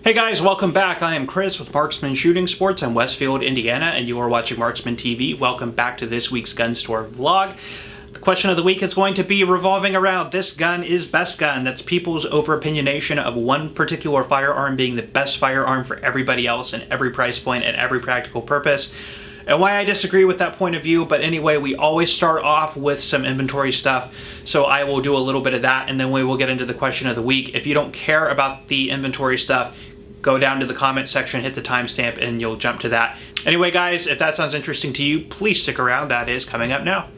Hey guys, welcome back. I am Chris with Marksman Shooting Sports in Westfield, Indiana, and you are watching Marksman TV. Welcome back to this week's gun store vlog. The question of the week is going to be revolving around this gun is best gun. That's people's over-opinionation of one particular firearm being the best firearm for everybody else in every price point and every practical purpose. And why I disagree with that point of view, but anyway, we always start off with some inventory stuff, so I will do a little bit of that, and then we will get into the question of the week. If you don't care about the inventory stuff, go down to the comment section, hit the timestamp, and you'll jump to that. Anyway, guys, if that sounds interesting to you, please stick around. That is coming up now.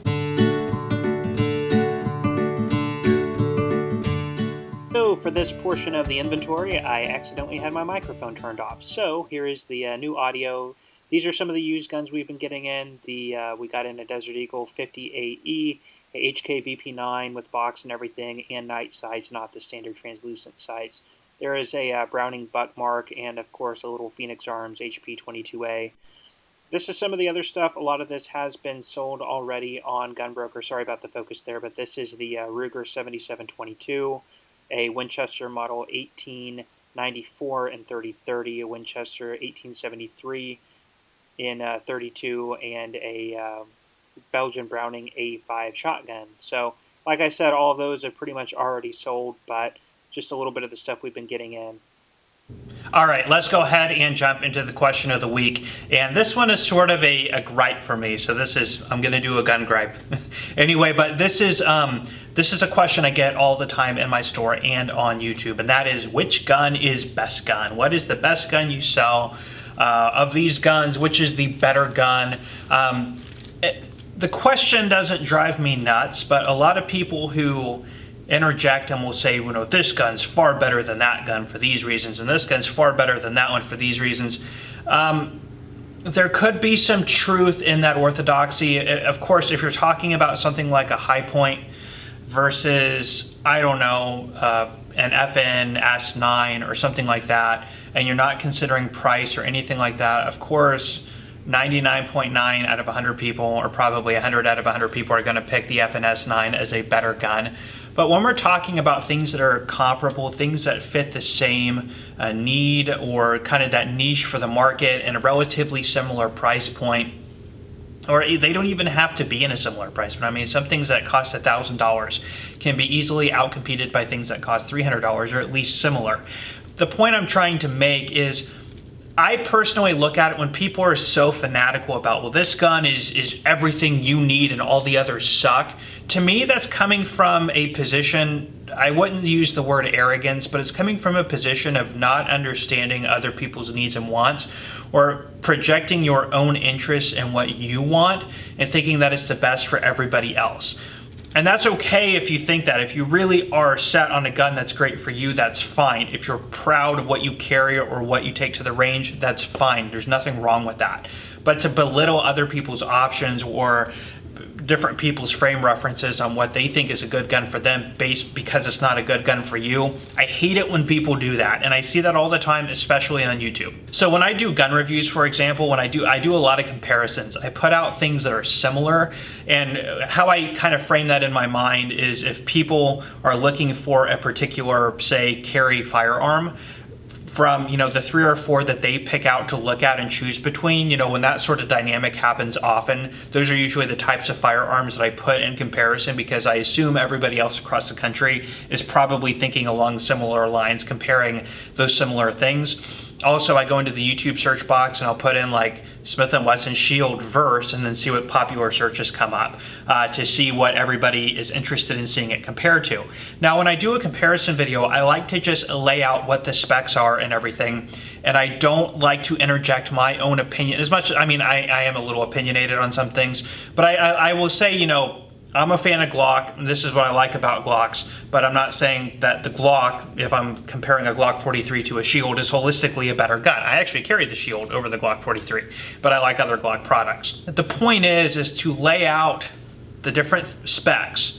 So for this portion of the inventory, I accidentally had my microphone turned off. So here is the new audio. These are some of the used guns we've been getting in. We got in a Desert Eagle 50AE, a HK VP9 with box and everything, and night sights, not the standard translucent sights. There is a Browning Buckmark and, of course, a little Phoenix Arms HP 22A. This is some of the other stuff. A lot of this has been sold already on Gunbroker. Sorry about the focus there, but this is the Ruger 7722, a Winchester Model 1894 in 30-30, a Winchester 1873 in 32, and a Belgian Browning A5 shotgun. So, like I said, all of those are pretty much already sold, but just a little bit of the stuff we've been getting in. All right, let's go ahead and jump into the question of the week. And this one is sort of a gripe for me. So I'm going to do a gun gripe. Anyway, but this is a question I get all the time in my store and on YouTube. And that is, which gun is best gun? What is the best gun you sell? Of these guns, which is the better gun? The question doesn't drive me nuts, but a lot of people who interject and will say, you know, this gun's far better than that gun for these reasons, and this gun's far better than that one for these reasons. There could be some truth in that orthodoxy. Of course, if you're talking about something like a High Point versus, I don't know, an FN S9 or something like that, and you're not considering price or anything like that, of course, 99.9 out of 100 people, or probably 100 out of 100 people, are going to pick the FN S9 as a better gun. But when we're talking about things that are comparable, things that fit the same need or kind of that niche for the market and a relatively similar price point, or they don't even have to be in a similar price point. I mean, some things that cost $1,000 can be easily outcompeted by things that cost $300, or at least similar. The point I'm trying to make is, I personally look at it when people are so fanatical about, well, this gun is everything you need and all the others suck. To me, that's coming from a position, I wouldn't use the word arrogance, but it's coming from a position of not understanding other people's needs and wants, or projecting your own interests and what you want and thinking that it's the best for everybody else. And that's okay if you think that. If you really are set on a gun that's great for you, that's fine. If you're proud of what you carry or what you take to the range, that's fine. There's nothing wrong with that. But to belittle other people's options or different people's frame references on what they think is a good gun for them based because it's not a good gun for you, I hate it when people do that, and I see that all the time, especially on YouTube. So when I do gun reviews, for example, when I do a lot of comparisons. I put out things that are similar, and how I kind of frame that in my mind is, if people are looking for a particular, say, carry firearm, from, you know, the 3 or 4 that they pick out to look at and choose between, you know, when that sort of dynamic happens often, those are usually the types of firearms that I put in comparison, because I assume everybody else across the country is probably thinking along similar lines, comparing those similar things. Also, I go into the YouTube search box and I'll put in like Smith & Wesson Shield Verse and then see what popular searches come up to see what everybody is interested in seeing it compared to. Now, when I do a comparison video, I like to just lay out what the specs are and everything, and I don't like to interject my own opinion as much. I mean, I am a little opinionated on some things, but I will say, you know, I'm a fan of Glock, and this is what I like about Glocks, but I'm not saying that the Glock, if I'm comparing a Glock 43 to a Shield, is holistically a better gun. I actually carry the Shield over the Glock 43, but I like other Glock products. The point is to lay out the different specs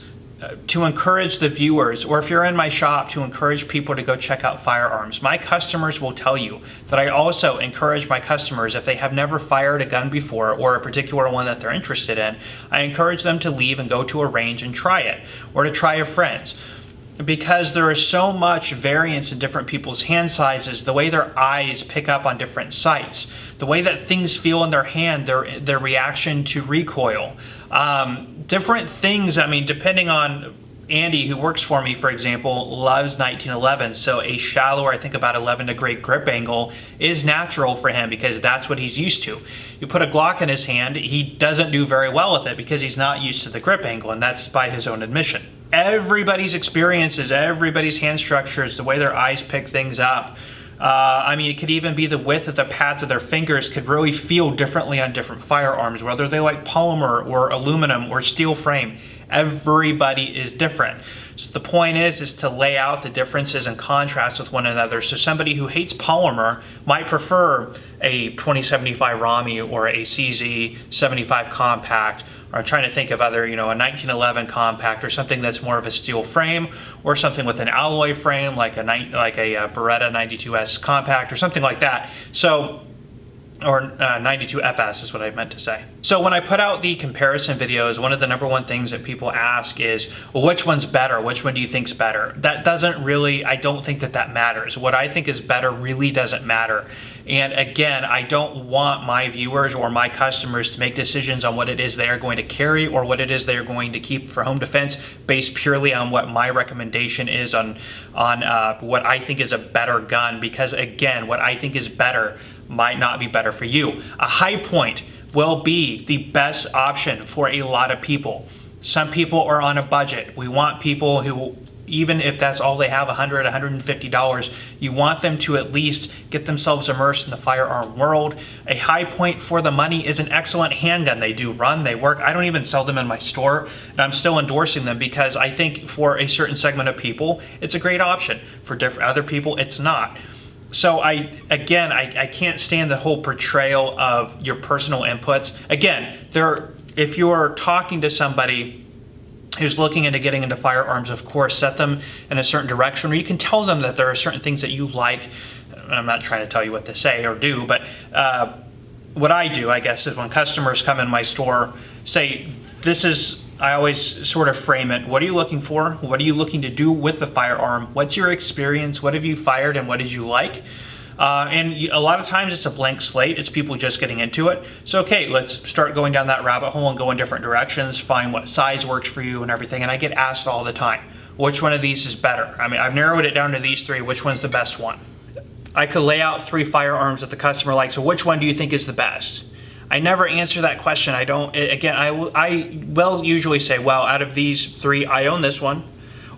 to encourage the viewers, or if you're in my shop, to encourage people to go check out firearms. My customers will tell you that I also encourage my customers, if they have never fired a gun before or a particular one that they're interested in, I encourage them to leave and go to a range and try it, or to try a friend's. because there is so much variance in different people's hand sizes, the way their eyes pick up on different sights, the way that things feel in their hand, their reaction to recoil, different things. I mean, depending on Andy, who works for me, for example, loves 1911, so a shallower, I think about 11 degree grip angle is natural for him because that's what he's used to. You put a Glock in his hand, he doesn't do very well with it because he's not used to the grip angle, and that's by his own admission. Everybody's experiences, everybody's hand structures, the way their eyes pick things up, I mean, it could even be the width of the pads of their fingers could really feel differently on different firearms, whether they like polymer or aluminum or steel frame. Everybody is different. So the point is to lay out the differences and contrast with one another. So somebody who hates polymer might prefer a 2075 Rami or a CZ75 compact, or I'm trying to think of other, a 1911 compact or something that's more of a steel frame, or something with an alloy frame like a Beretta 92S compact or something like that. So, or 92FS is what I meant to say. So when I put out the comparison videos, one of the number one things that people ask is, well, which one's better? Which one do you think's better? That doesn't really, I don't think that matters. What I think is better really doesn't matter. And again, I don't want my viewers or my customers to make decisions on what it is they are going to carry or what it is they are going to keep for home defense based purely on what my recommendation is on what I think is a better gun, because again, what I think is better might not be better for you. A High Point will be the best option for a lot of people. Some people are on a budget. We want people who, even if that's all they have, $100, $150, you want them to at least get themselves immersed in the firearm world. A High Point for the money is an excellent handgun. They do run, they work. I don't even sell them in my store, and I'm still endorsing them because I think for a certain segment of people, it's a great option. For other people, it's not. So I can't stand the whole portrayal of your personal inputs. Again, if you're talking to somebody who's looking into getting into firearms, of course, set them in a certain direction, or you can tell them that there are certain things that you like. I'm not trying to tell you what to say or do, but what I do, I guess, is when customers come in my store, say, I always sort of frame it. What are you looking for? What are you looking to do with the firearm? What's your experience? What have you fired and what did you like? And a lot of times it's a blank slate. It's people just getting into it. So, okay, let's start going down that rabbit hole and go in different directions, find what size works for you and everything. And I get asked all the time, which one of these is better? I mean, I've narrowed it down to these three. Which one's the best one? I could lay out 3 firearms that the customer likes. So which one do you think is the best? I never answer that question. I don't, again, I will usually say, well, out of these 3, I own this one,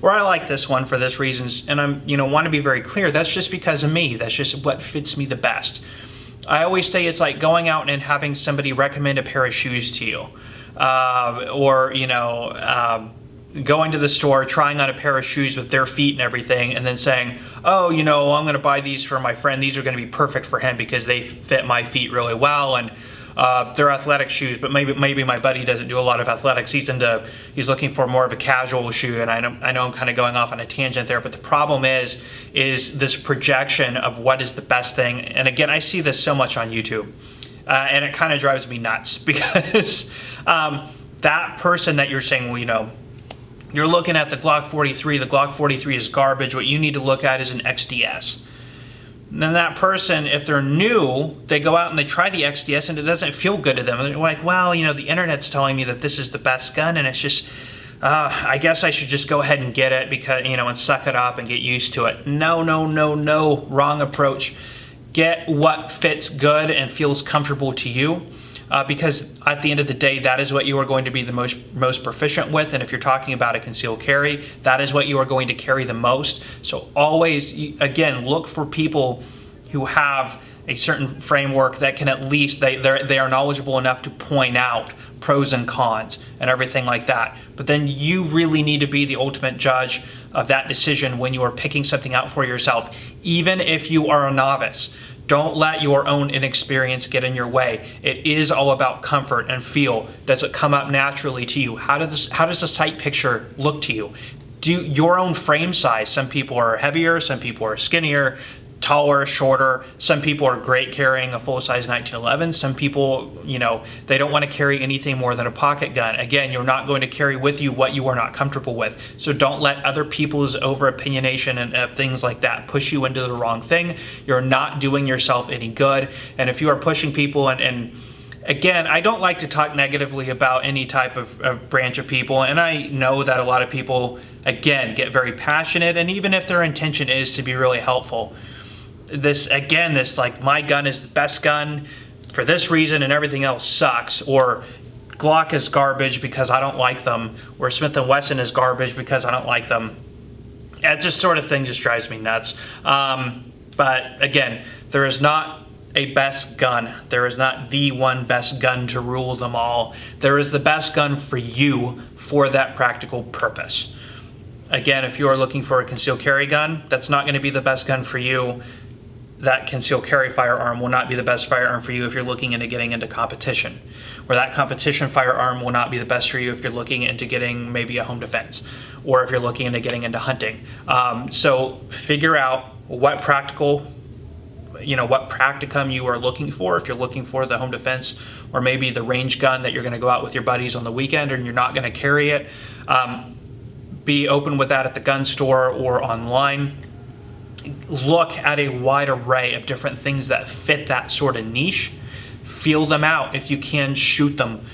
or I like this one for this reasons, and I'm, want to be very clear, that's just because of me. That's just what fits me the best. I always say it's like going out and having somebody recommend a pair of shoes to you, or, going to the store, trying on a pair of shoes with their feet and everything, and then saying, oh, I'm going to buy these for my friend. These are going to be perfect for him because they fit my feet really well, and they're athletic shoes, but maybe my buddy doesn't do a lot of athletics. He's looking for more of a casual shoe, and I know I'm kind of going off on a tangent there, but the problem is this projection of what is the best thing. And again, I see this so much on YouTube, and it kind of drives me nuts because that person that you're saying, well, you're looking at the Glock 43. The Glock 43 is garbage. What you need to look at is an XDS. And then that person, if they're new, they go out and they try the XDS and it doesn't feel good to them. And they're like, well, the internet's telling me that this is the best gun, and it's just, I guess I should just go ahead and get it because, and suck it up and get used to it. No, wrong approach. Get what fits good and feels comfortable to you. Because at the end of the day, that is what you are going to be the most proficient with. And if you're talking about a concealed carry, that is what you are going to carry the most. So always, again, look for people who have a certain framework that can at least, they are knowledgeable enough to point out pros and cons and everything like that. But then you really need to be the ultimate judge of that decision when you are picking something out for yourself, even if you are a novice. Don't let your own inexperience get in your way. It is all about comfort and feel. Does it come up naturally to you? How does the sight picture look to you? Do your own frame size. Some people are heavier, some people are skinnier. taller, shorter. Some people are great carrying a full-size 1911. Some people, you know, they don't want to carry anything more than a pocket gun. Again, you're not going to carry with you what you are not comfortable with. So don't let other people's over-opinionation and things like that push you into the wrong thing. You're not doing yourself any good. And if you are pushing people and again, I don't like to talk negatively about any type of branch of people, and I know that a lot of people, again, get very passionate, and even if their intention is to be really helpful, this like, my gun is the best gun for this reason and everything else sucks, or Glock is garbage because I don't like them, or Smith & Wesson is garbage because I don't like them. That just sort of thing just drives me nuts. But again, there is not a best gun. There is not the one best gun to rule them all. There is the best gun for you for that practical purpose. Again, if you are looking for a concealed carry gun, that's not going to be the best gun for you. That concealed carry firearm will not be the best firearm for you if you're looking into getting into competition. Or that competition firearm will not be the best for you if you're looking into getting maybe a home defense, or if you're looking into getting into hunting. So figure out what practicum you are looking for. If you're looking for the home defense, or maybe the range gun that you're going to go out with your buddies on the weekend and you're not going to carry it, be open with that at the gun store or online. Look at a wide array of different things that fit that sort of niche. Feel them out. If you can, shoot them.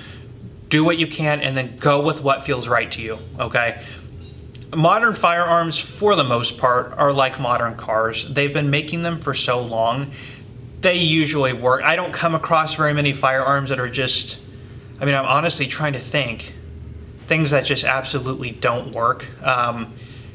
Do what you can and then go with what feels right to you, okay? Modern firearms, for the most part, are like modern cars. They've been making them for so long. They usually work. I don't come across very many firearms that are just, I mean, I'm honestly trying to think. Things that just absolutely don't work.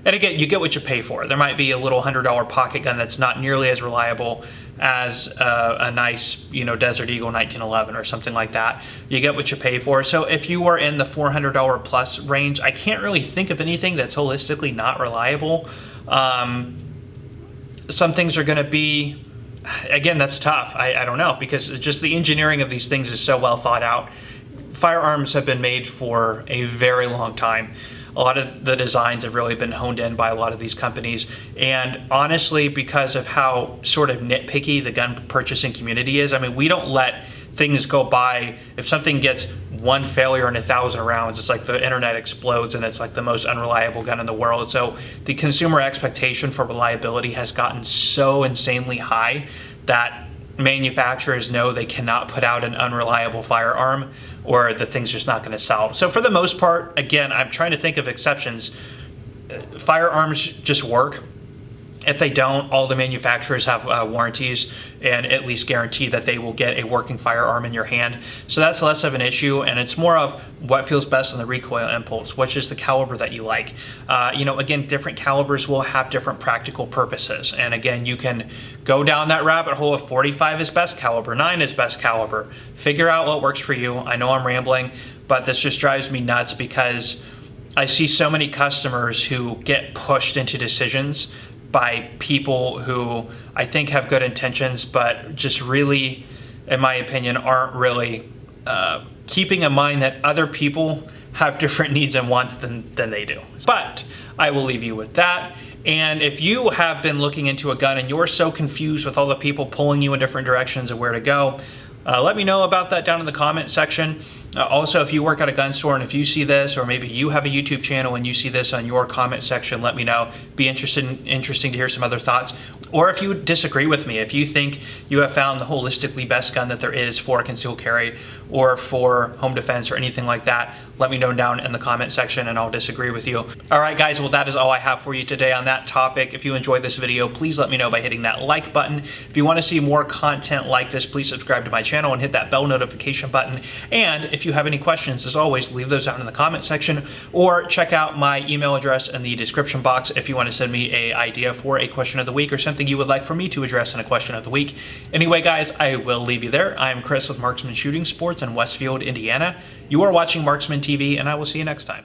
And again, you get what you pay for. There might be a little $100 pocket gun that's not nearly as reliable as a nice, Desert Eagle 1911 or something like that. You get what you pay for. So if you are in the $400 plus range, I can't really think of anything that's holistically not reliable. Some things are going to be, again, that's tough. I don't know, because just the engineering of these things is so well thought out. Firearms have been made for a very long time. A lot of the designs have really been honed in by a lot of these companies. And honestly, because of how sort of nitpicky the gun purchasing community is, I mean, we don't let things go by. If something gets one failure in 1,000 rounds, it's like the internet explodes and it's like the most unreliable gun in the world. So the consumer expectation for reliability has gotten so insanely high that manufacturers know they cannot put out an unreliable firearm or the thing's just not going to sell. So for the most part, again, I'm trying to think of exceptions. Firearms just work. If they don't, all the manufacturers have warranties and at least guarantee that they will get a working firearm in your hand. So that's less of an issue, and it's more of what feels best on the recoil impulse, which is the caliber that you like. Again, different calibers will have different practical purposes. And again, you can go down that rabbit hole of 45 is best caliber, 9 is best caliber. Figure out what works for you. I know I'm rambling, but this just drives me nuts because I see so many customers who get pushed into decisions by people who I think have good intentions, but just really, in my opinion, aren't really keeping in mind that other people have different needs and wants than they do. But I will leave you with that. And if you have been looking into a gun and you're so confused with all the people pulling you in different directions of where to go, let me know about that down in the comment section. Also, if you work at a gun store and if you see this, or maybe you have a YouTube channel and you see this on your comment section, let me know. Be interesting to hear some other thoughts. Or if you disagree with me, if you think you have found the holistically best gun that there is for concealed carry or for home defense or anything like that, let me know down in the comment section and I'll disagree with you. All right, guys, well, that is all I have for you today on that topic. If you enjoyed this video, please let me know by hitting that like button. If you want to see more content like this, please subscribe to my channel and hit that bell notification button. And if you have any questions, as always, leave those down in the comment section or check out my email address in the description box if you want to send me an idea for a question of the week or something you would like for me to address in a question of the week. Anyway, guys, I will leave you there. I'm Chris with Marksman Shooting Sports in Westfield, Indiana. You are watching Marksman TV, and I will see you next time.